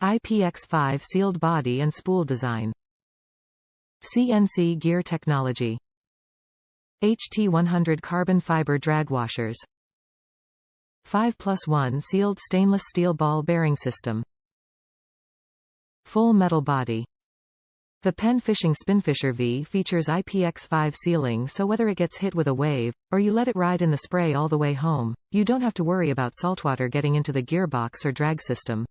IPX5 sealed body and spool design. CNC gear technology. HT-100 carbon fiber drag washers. 5+1 sealed stainless steel ball bearing system. Full metal body. The PENN Fishing Spinfisher V features IPX5 sealing, so whether it gets hit with a wave, or you let it ride in the spray all the way home, you don't have to worry about saltwater getting into the gearbox or drag system.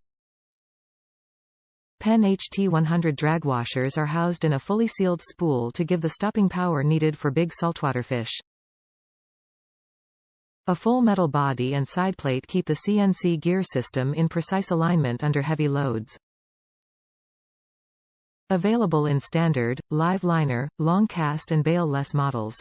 PENN HT-100 drag washers are housed in a fully sealed spool to give the stopping power needed for big saltwater fish. A full metal body and side plate keep the CNC gear system in precise alignment under heavy loads. Available in standard, live liner, long cast and bail-less models.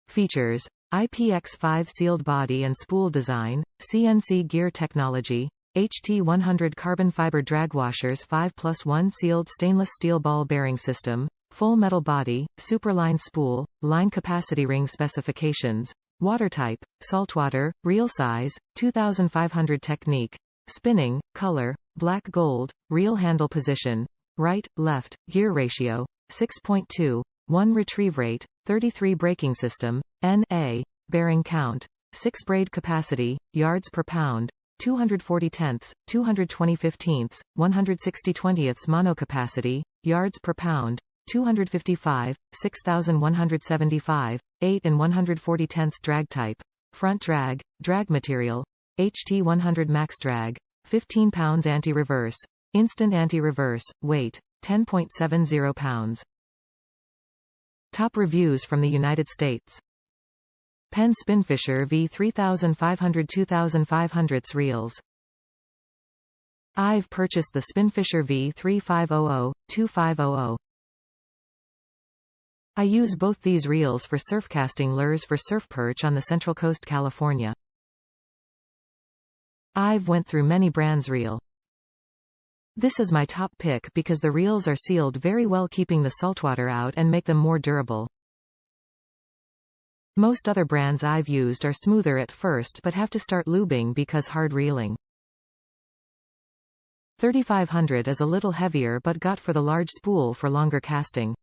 Features: IPX5 sealed body and spool design, CNC gear technology, HT-100 carbon fiber drag washers, 5+1 sealed stainless steel ball bearing system, full metal body, Superline spool, line capacity ring specifications, water type, saltwater, reel size, 2500 technique, spinning, color, black gold, reel handle position, right, left, gear ratio, 6.2, 1 retrieve rate, 33 braking system, NA, bearing count, 6 braid capacity, yards per pound, 240 tenths, 220 fifteenths, 160 twentieths mono capacity, yards per pound, 255, 6175, 8 and 140 tenths drag type, front drag, drag material, HT-100 max drag, 15 pounds anti-reverse, instant anti-reverse, weight, 10.70 pounds. Top reviews from the United States. PENN Spinfisher V 3500 2500 reels. I've purchased the Spinfisher V 3500-2500. I use both these reels for surf casting lures for surf perch on the Central Coast, California. I've went through many brands reel. This is my top pick because the reels are sealed very well, keeping the saltwater out and make them more durable. Most other brands I've used are smoother at first but have to start lubing because hard reeling. 3500 is a little heavier but got for the large spool for longer casting.